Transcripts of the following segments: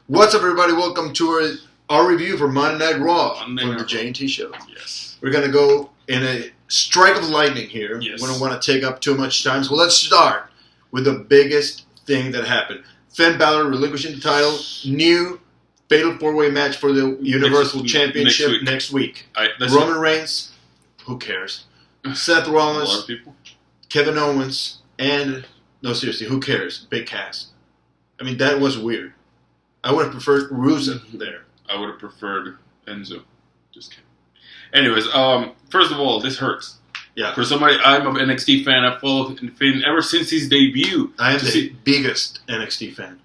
What's up, everybody? Welcome to our review for Monday Night Raw from the J&T Show. Yes. We're going to go in a strike of lightning here. Yes. We don't want to take up too much time. So let's start with the biggest thing that happened. Finn Balor relinquishing the title. New Fatal 4-Way match for the Universal Championship next week. Roman Reigns, who cares? Seth Rollins, A lot of people. Kevin Owens, and... No, seriously, who cares? Big cast. I mean, that was weird. I would have preferred Rusev there. I would have preferred Enzo. Just kidding. Anyways, first of all, this hurts. Yeah. For somebody, I'm an NXT fan. I've followed Finn ever since his debut. I am the biggest NXT fan.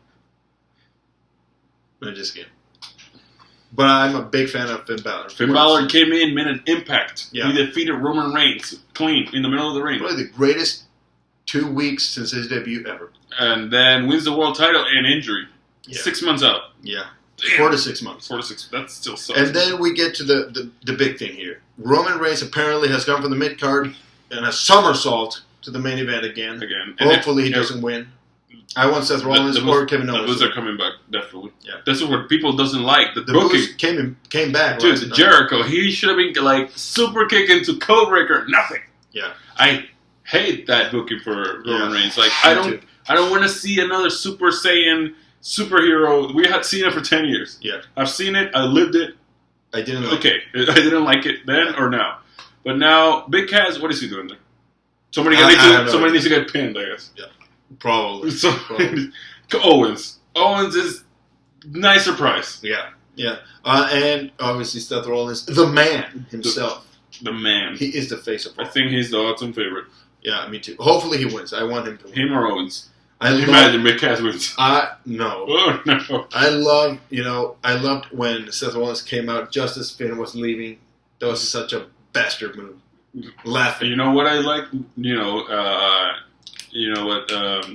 I'm just kidding. But I'm a big fan of Finn Balor. Finn Balor came in, made an impact. Yeah. He defeated Roman Reigns clean in the middle of the ring. Probably the greatest 2 weeks since his debut ever. And then wins the world title and injury. Yeah. 6 months out. Yeah. Damn. 4 to 6 months. 4 to 6. That still sucks. And then we get to the big thing here. Roman Reigns apparently has gone from the mid-card and a somersault to the main event again. Hopefully he doesn't win. I want Seth Rollins or Kevin Owens. Those are coming back, definitely. Yeah. That's what people doesn't like. The booking came back. Dude, the Jericho, he should have been like super kick into Codebreaker. Nothing. Yeah. I hate that booking for Roman Reigns. Like I don't want to see another Super Saiyan superhero. We had seen it for 10 years. Yeah. I've seen it. I lived it. I didn't like it. I didn't like it then or now. But now, Big Cass, what is he doing there? Somebody needs to get pinned, I guess. Yeah. Probably. Owens. Owens is nice surprise. Yeah. Yeah. And obviously Seth Rollins, the man himself. The man. He is the face of Raw. I think he's the awesome favorite. Yeah, me too. Hopefully he wins. I want him to win. Him or Owens. Imagine Big Cass wins. No. Oh, no. I loved when Seth Rollins came out just as Finn was leaving. That was such a bastard move. Laughing. You know what I like?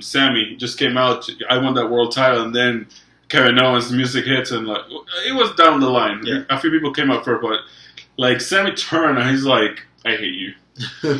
Sammy just came out. I won that world title, and then Kevin Owens' music hits, and like it was down the line. Yeah. A few people came out for it, but like Sammy turned, and he's like, "I hate you.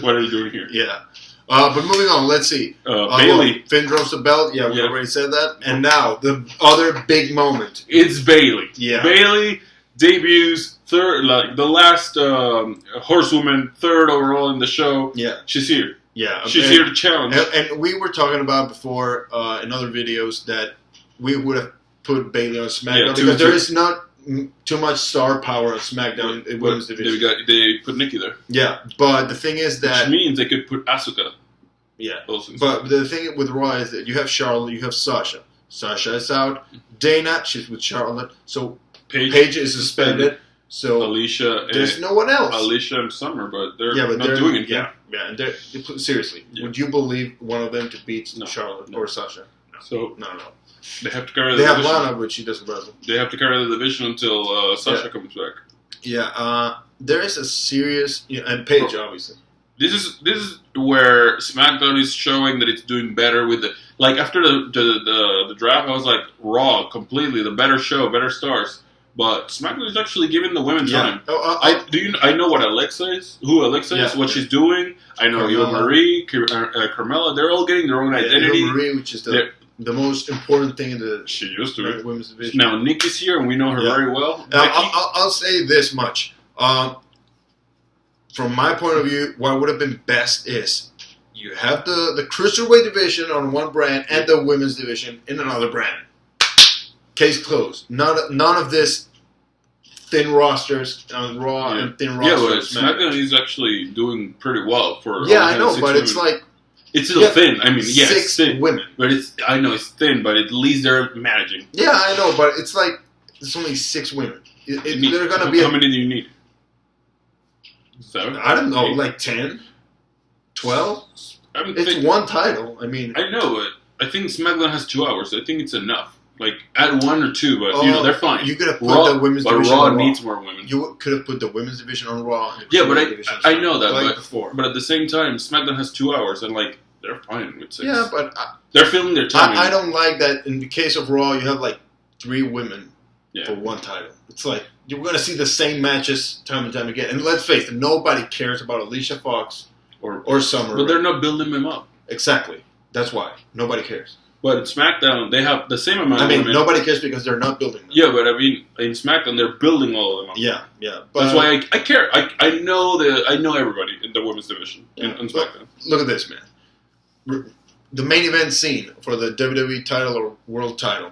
What are you doing here?" Yeah. But moving on, let's see. Bayley. Finn drops the belt. Yeah, we already said that. And now, the other big moment. It's Bayley. Yeah. Bayley debuts third, like the last horsewoman, third overall in the show. Yeah. She's here. Yeah. She's here to challenge. And we were talking about before in other videos that we would have put Bayley on SmackDown because there is not too much star power on SmackDown in women's division. They put Nikki there. Yeah, but the thing is that... Which means they could put Asuka. Yeah, but the thing with Raw is that you have Charlotte, you have Sasha. Sasha is out. Dana, she's with Charlotte. So Paige is suspended. So Alicia... There's no one else. Alicia and Summer, but they're not doing it. Yeah, and seriously, would you believe one of them to beat Charlotte or Sasha? No. So No. They have to carry the division. They have Lana, but she doesn't wrestle. They have to carry the division until Sasha comes back. Yeah, there is a serious... and Paige, obviously. This is where SmackDown is showing that it's doing better with the... Like, after the draft, I was like, Raw, completely, the better show, better stars. But SmackDown is actually giving the women time. I know what Alexa is, who Alexa is, what she's doing. I know Eva Marie, Carmella, they're all getting their own identity. Eva Marie, which is the most important thing in the women's division. Now, Nikki's here, and we know her very well. I'll say this much. From my point of view, what would have been best is you have the Cruiserweight division on one brand and the women's division in another brand. Case closed. None of this thin rosters on Raw and thin rosters. Yeah, but SmackDown is actually doing pretty well for. Yeah, I know, but it's like. It's still thin. I mean, yes, 6 thin. women. But I know it's thin, but at least they're managing. Yeah, I know, but it's like it's only 6 women. They're gonna be. How many do you need? 7? I don't know, 8? like 10, 12. It's one title. I mean, I know, but I think SmackDown has 2 hours. I think it's enough. Like add 1 or 2, but they're fine. You could have put the women's division Raw on Raw. needs more women. You could have put the women's division on Raw. And but I know that. Like but before. But at the same time, SmackDown has 2 hours, and like they're fine with 6. Yeah, but they're filling their time. I don't like that. In the case of Raw, you have like 3 women for one title. It's like you're going to see the same matches time and time again. And let's face it, nobody cares about Alicia Fox or Summer. But they're not building them up. Exactly. That's why nobody cares. But in SmackDown, they have the same amount I of mean, women. nobody cares because they're not building them. Yeah, but I mean, in SmackDown, they're building all of them up. Yeah. But, that's why I care. I know everybody in the women's division in SmackDown. Look at this, man. The main event scene for the WWE title or world title.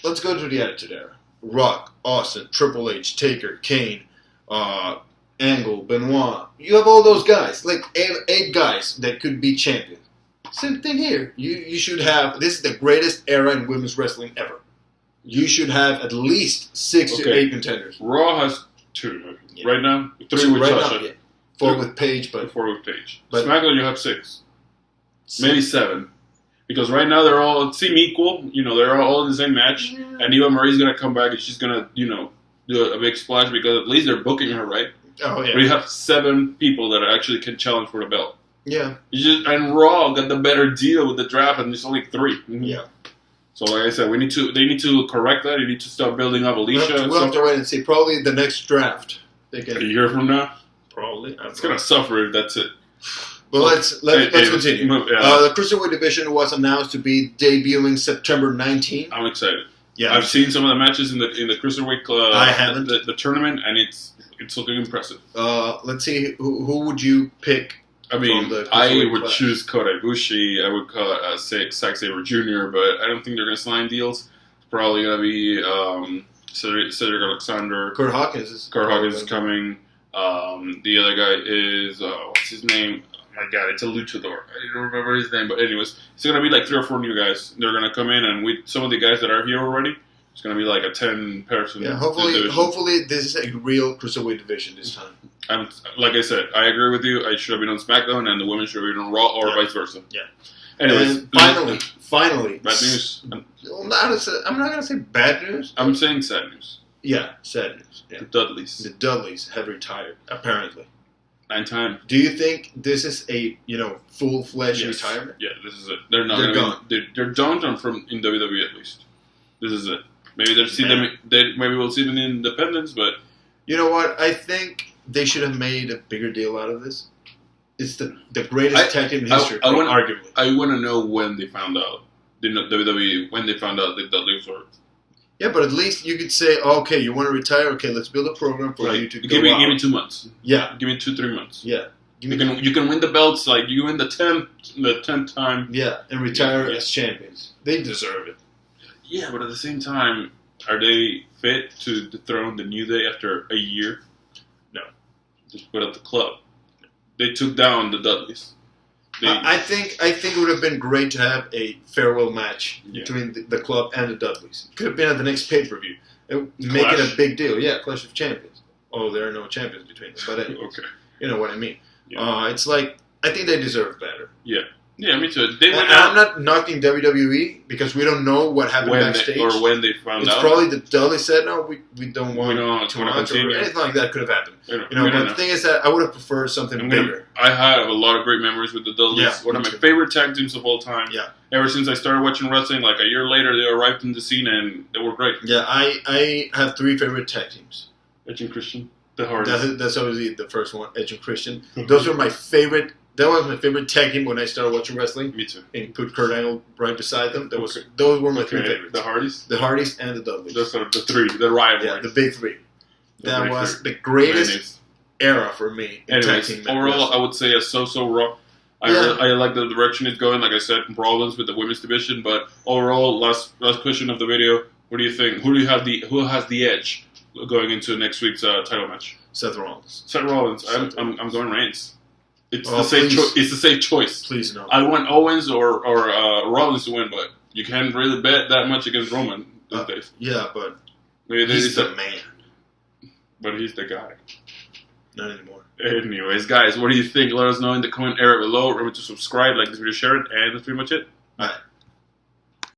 Let's go to the Attitude Era. Rock, Austin, Triple H, Taker, Kane, Angle, Benoit. You have all those guys, like 8 guys that could be champions. Same thing here. You should have. This is the greatest era in women's wrestling ever. You should have at least 6 to 8 contenders. Raw has 2 right now. 3 with Sasha. 4 with Paige, but 4 with Paige. But SmackDown, you have 6, maybe 7, because right now they're all seem equal. You know, they're all in the same match, and Eva Marie's gonna come back and she's gonna do a big splash because at least they're booking her right. Oh yeah. But you have 7 people that actually can challenge for the belt. Yeah. And Raw got the better deal with the draft, and there's only 3. Yeah. So like I said, they need to correct that. You need to start building up Alicia. We'll have to wait and see. Probably the next draft. A year from now? Probably. It's going to suffer if that's it. Well, let's continue. The Cruiserweight division was announced to be debuting September 19th. I'm excited. Yeah. I've seen some of the matches in the Cruiserweight I haven't. The tournament, and it's looking impressive. Let's see. Who would you pick? I mean, I would choose Kota Ibushi. I would call it Zack Sabre Jr., but I don't think they're going to sign deals. It's probably going to be Cedric Alexander. Kurt Hawkins is coming. The other guy is, what's his name? Oh my god, it's a luchador. I don't remember his name, but anyways, it's going to be like 3 or 4 new guys. They're going to come in, and with some of the guys that are here already, it's going to be like a 10-person Yeah, hopefully this is a real Cruiserweight division this time. Like I said, I agree with you. I should have been on SmackDown, and the women should have been on Raw, or vice versa. Yeah. Anyways, finally. Bad news. I'm not going to say bad news. I'm saying sad news. Yeah, sad news. Yeah. The Dudleys. The Dudleys have retired, apparently. 9 times. Do you think this is a full-fledged retirement? Yeah, this is it. They're not. They're gone. They're done from in WWE at least. This is it. Maybe maybe we'll see them in Independence, but you know what? I think they should have made a bigger deal out of this. It's the greatest tag team in history, arguably. I want to know when they found out. WWE when they found out that Dudleys were. Yeah, but at least you could say, okay, you want to retire? Okay, let's build a program for you to give me 2 months. Yeah, give me 2-3 months. Yeah, you can win the belts, like you win the 10th time. Yeah, and retire as champions. They deserve it. Yeah, but at the same time, are they fit to dethrone the New Day after a year? No, just put up the club. They took down the Dudleys. I think it would have been great to have a farewell match between the club and the Dudleys. It could have been at the next pay-per-view. Make it a big deal. Yeah, Clash of Champions. Oh, there are no champions between them. But anyways, okay. You know what I mean. Yeah. It's like, I think they deserve better. Yeah. Yeah, me too. I'm not knocking WWE because we don't know what happened backstage. Or when they found out. It's probably the Dudleys said, no, we don't want too much, or anything like that could have happened. But the thing is that I would have preferred something bigger. I have a lot of great memories with the Dudleys. Yeah, one of my favorite tag teams of all time. Yeah. Ever since I started watching wrestling, like a year later, they arrived in the scene and they were great. Yeah, I have 3 favorite tag teams. Edge and Christian. The Hardys. That's obviously the first one, Edge and Christian. Those were my favorite. That was my favorite tag team when I started watching wrestling. Me too. And put Kurt Angle right beside them. Those were my 3 favorites. The Hardys? The Hardys and the Dudleys. Those are the 3, the rivalry. Yeah, the big 3. That was the greatest era for me in tag team. Overall, I would say a so-so Raw. I like the direction it's going. Like I said, problems with the women's division, but overall, last question of the video. What do you think? Who has the edge going into next week's title match? Seth Rollins. Seth Rollins. I'm going Reigns. It's the safe choice. Please no. I want Owens or Rollins to win, but you can't really bet that much against Roman these days. Yeah, but maybe he's the man. But he's the guy. Not anymore. Anyways, guys, what do you think? Let us know in the comment area below. Remember to subscribe, like this video, share it, and that's pretty much it.